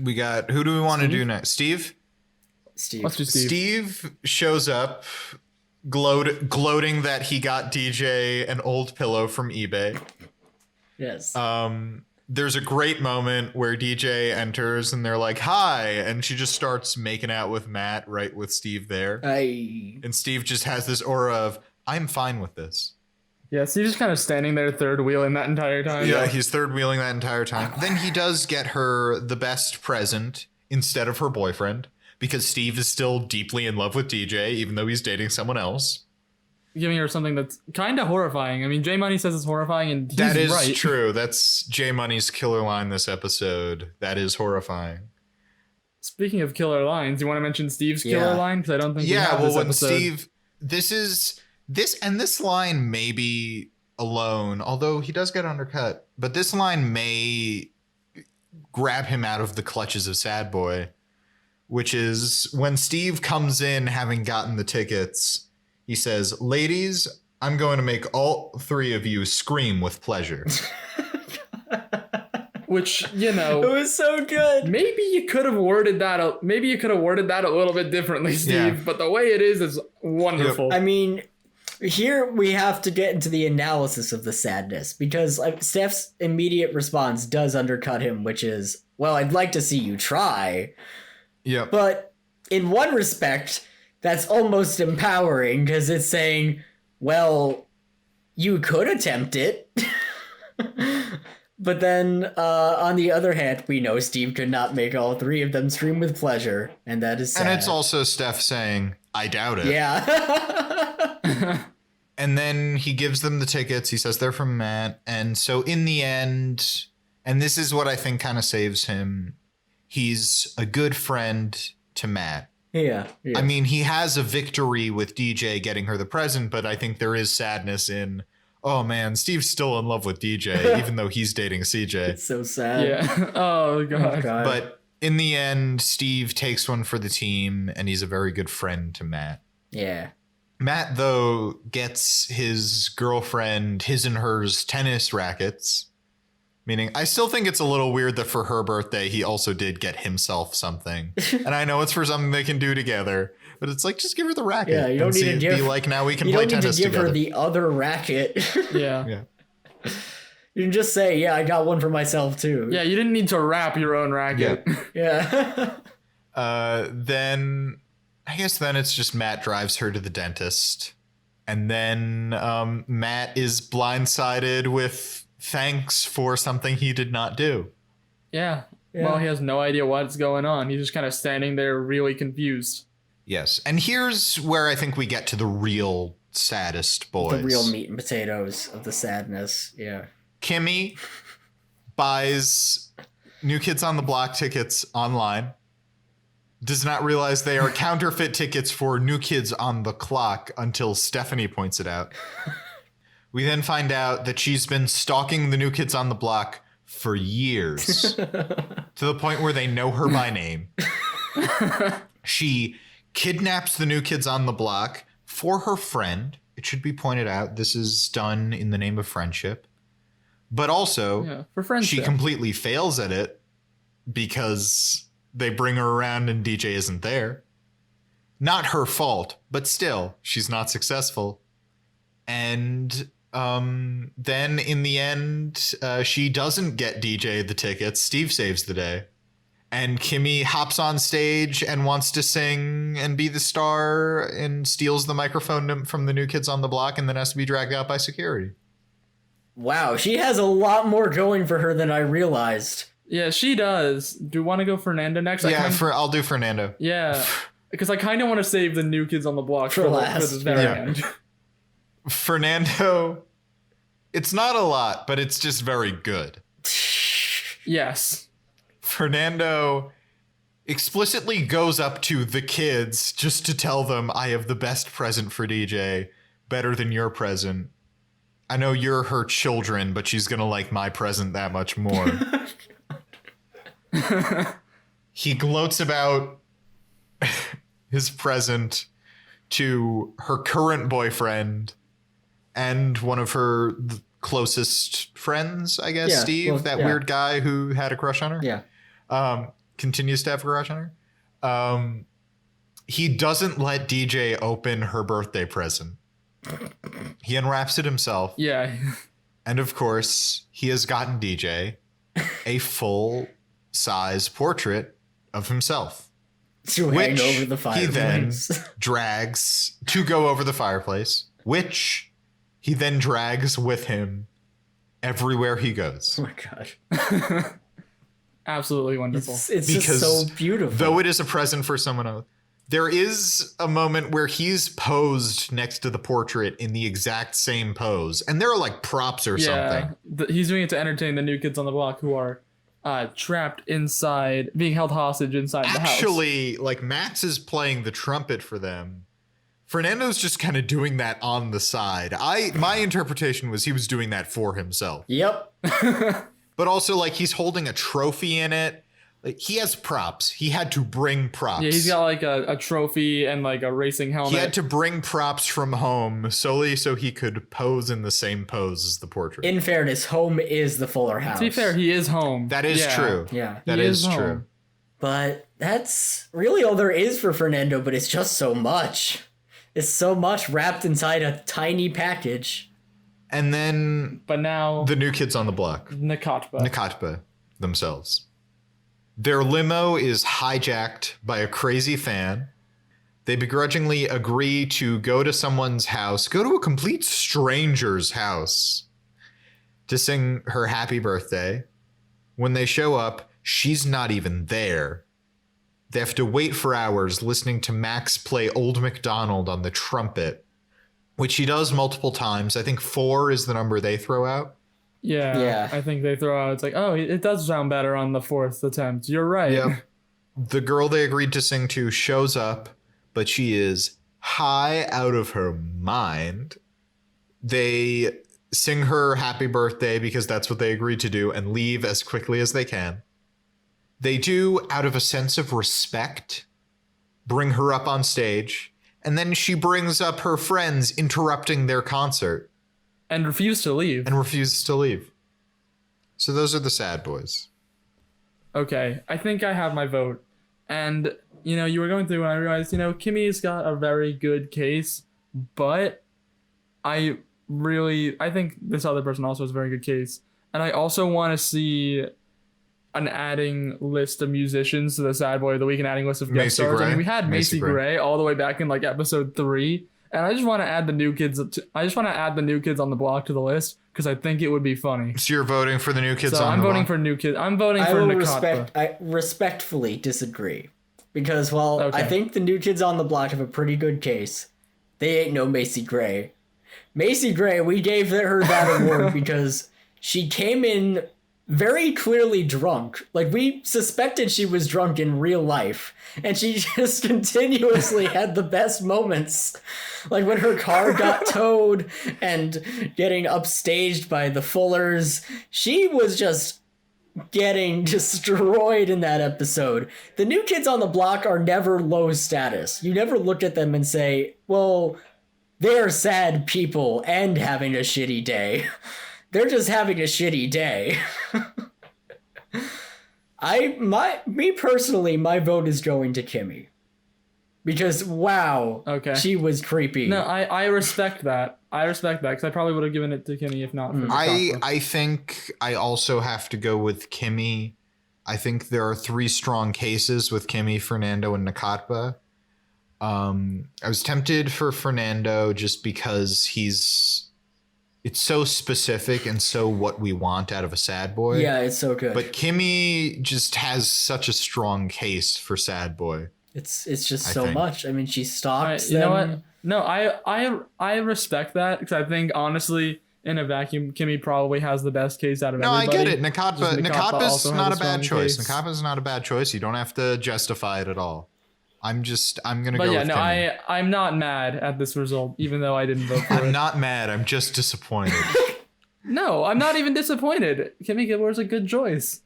We got, who do we want to do next? Steve?
Let's do Steve.
Steve shows up gloating that he got DJ an old pillow from eBay.
Yes.
There's a great moment where DJ enters and they're like, hi, and she just starts making out with Matt right with Steve there. And Steve just has this aura of, I'm fine with this.
Yeah, Steve's just kind of standing there third wheeling that entire time.
Yeah, he's third wheeling that entire time. Then he does get her the best present instead of her boyfriend, because Steve is still deeply in love with DJ, even though he's dating someone else.
Giving her something that's kind of horrifying. I mean, J Money says it's horrifying, and he's
that is
right.
True. That's J Money's killer line this episode. That is horrifying. Speaking
of killer lines, do you want to mention Steve's killer line? Because I don't think we have this episode.
Steve, this line may be alone, although he does get undercut, but this line may grab him out of the clutches of Sad Boy, which is when Steve comes in having gotten the tickets, he says, ladies, I'm going to make all three of you scream with pleasure.
Which,
it was so good.
Maybe you could have worded that a little bit differently, Steve,
Yeah.
but the way it is wonderful.
I mean, here we have to get into the analysis of the sadness, because Steph's immediate response does undercut him, which is, well, I'd like to see you try.
Yeah.
But in one respect, that's almost empowering, because it's saying, well, you could attempt it. But then, on the other hand, we know Steve could not make all three of them scream with pleasure, and that is sad.
And it's also Steph saying, I doubt it.
Yeah.
And then he gives them the tickets. He says they're from Matt. And so in the end, and this is what I think kind of saves him, he's a good friend to Matt.
Yeah.
I mean, he has a victory with DJ getting her the present, but I think there is sadness in, oh man, Steve's still in love with DJ, even though he's dating CJ.
It's so sad.
Yeah. Oh god.
Oh, God.
But in the end, Steve takes one for the team, and he's a very good friend to Matt.
Yeah.
Matt, though, gets his girlfriend his and hers tennis rackets. Meaning, I still think it's a little weird that for her birthday, he also did get himself something. And I know it's for something they can do together, but it's like, just give her the racket.
Yeah, you don't need to give.
Be like, now we can
you
play
don't need
tennis
to give
together.
her the other racket.
Yeah.
Yeah.
You can just say, "Yeah, I got one for myself too."
Yeah, you didn't need to wrap your own racket.
Yeah.
Then I guess then it's just Matt drives her to the dentist. And then Matt is blindsided with thanks for something he did not do.
Yeah.
Yeah.
Well, he has no idea what's going on. He's just kind of standing there really confused.
Yes. And here's where I think we get to the real saddest boys.
The real meat and potatoes of the sadness. Yeah.
Kimmy buys New Kids on the Block tickets online. Does not realize they are counterfeit tickets for New Kids on the Clock until Stephanie points it out. We then find out that she's been stalking the New Kids on the Block for years to the point where they know her by name. She kidnaps the New Kids on the Block for her friend. It should be pointed out this is done in the name of friendship. But also,
Yeah, for friendship.
she completely fails at it because they bring her around and DJ isn't there. Not her fault, but still, she's not successful. And then in the end, she doesn't get DJ the tickets. Steve saves the day. And Kimmy hops on stage and wants to sing and be the star and steals the microphone from the New Kids on the Block and then has to be dragged out by security.
Wow, she has a lot more going for her than I realized.
Yeah, she does. Do you want to go Fernando next?
I'll do Fernando.
Yeah, because I kind of want to save the New Kids on the Block
For
for
last.
the very
Yeah.
end.
Fernando, it's not a lot, but it's just very good.
Yes.
Fernando explicitly goes up to the kids just to tell them, I have the best present for DJ, better than your present. I know you're her children, but she's going to like my present that much more. He gloats about his present to her current boyfriend and one of her closest friends, I guess,
Yeah,
Steve,
well,
that
yeah.
weird guy who had a crush on her.
Yeah.
Continues to have a crush on her. He doesn't let DJ open her birthday present. He unwraps it himself.
Yeah.
And of course, he has gotten DJ a full-size portrait of himself,
To hang
which
over the
he then
fireplace.
drags to go over the fireplace, which he then drags with him everywhere he goes.
Oh my god.
Absolutely wonderful.
It's just so beautiful.
Though it is a present for someone else, there is a moment where he's posed next to the portrait in the exact same pose. And there are like props or something.
He's doing it to entertain the New Kids on the Block who are trapped inside, being held hostage inside the house.
Actually, like Max is playing the trumpet for them. Fernando's just kind of doing that on the side. My interpretation was he was doing that for himself.
Yep.
But also like he's holding a trophy in it. Like he has props. He had to bring props.
Yeah, he's got like a trophy and like a racing helmet.
He had to bring props from home solely so he could pose in the same pose as the portrait.
In fairness, home is the Fuller house.
To be fair, he is home.
That is
Yeah.
true.
Yeah.
That
He
is
is
true.
home.
But that's really all there is for Fernando, but it's just so much. It's so much wrapped inside a tiny package.
And then
But now
the New Kids on the Block,
Nakatba.
Nakatba themselves. Their limo is hijacked by a crazy fan. They begrudgingly agree to go to someone's house, go to a complete stranger's house to sing her happy birthday. When they show up, she's not even there. They have to wait for hours listening to Max play Old MacDonald on the trumpet, which he does multiple times. I think 4 is the number they throw out.
Yeah. I think they throw out, it's like, oh, it does sound better on the 4th attempt. You're right.
Yep. The girl they agreed to sing to shows up, but she is high out of her mind. They sing her happy birthday because that's what they agreed to do, and leave as quickly as they can. They do, out of a sense of respect, bring her up on stage, and then she brings up her friends interrupting their concert.
And refuse to leave.
And refuses to leave. So those are the sad boys.
Okay, I think I have my vote. And, you were going through and I realized, Kimmy's got a very good case, but I think this other person also has a very good case. And I also want to see an adding list of musicians to the Sad Boy of the Week, an adding list of guest stars. I mean, we had Macy Gray all the way back in like episode 3. And I just want to add the new kids. I just want to add the new kids on the block to the list because I think it would be funny.
So you're voting for the new kids
so
on
I'm
the
voting
block?
for new kids. I'm voting for Nakatba.
I respectfully disagree because I think the new kids on the block have a pretty good case. They ain't no Macy Gray. Macy Gray, we gave her that award because she came in very clearly drunk. Like, we suspected she was drunk in real life, and she just continuously had the best moments. Like when her car got towed and getting upstaged by the Fullers. She was just getting destroyed in that episode. The new kids on the block are never low status. You never look at them and say, well, they're sad people and having a shitty day. They're just having a shitty day. Me personally, my vote is going to Kimmy. Because, wow, she was creepy.
No, I respect that. I respect that because I probably would have given it to Kimmy if not for
I think I also have to go with Kimmy. I think there are 3 strong cases with Kimmy, Fernando, and Nakatba. I was tempted for Fernando just because it's so specific and so what we want out of a sad boy.
Yeah, it's so good.
But Kimmy just has such a strong case for sad boy.
It's just so much. I mean, she stalks them.
You know what? No, I respect that because I think honestly, in a vacuum, Kimmy probably has the best case out of everybody.
No, I get it. Nakatba's not a bad choice.
Case.
Nakatba's not a bad choice. You don't have to justify it at all. I'm gonna go with Kimmy.
I'm not mad at this result, even though I didn't vote for it.
I'm not mad. I'm just disappointed.
No, I'm not even disappointed. Kimmy Gibbler's a good choice.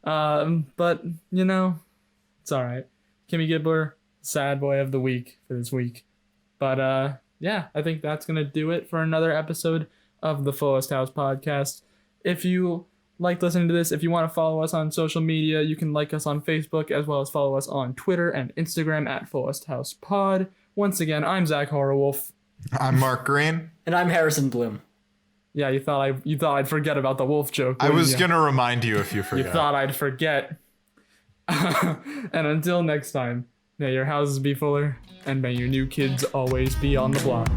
But it's all right. Kimmy Gibbler, sad boy of the week for this week. But I think that's gonna do it for another episode of the Fullest House podcast. If you like listening to this, if you want to follow us on social media, you can like us on Facebook as well as follow us on Twitter and Instagram at Fullest House Pod. Once again, I'm Zach Horowitz.
I'm Mark Greene.
And I'm Harrison Bloom.
Yeah, you thought I'd forget about the wolf joke.
I was gonna remind you if you forgot.
You thought I'd forget. And until next time, may your houses be fuller, and may your new kids always be on the block.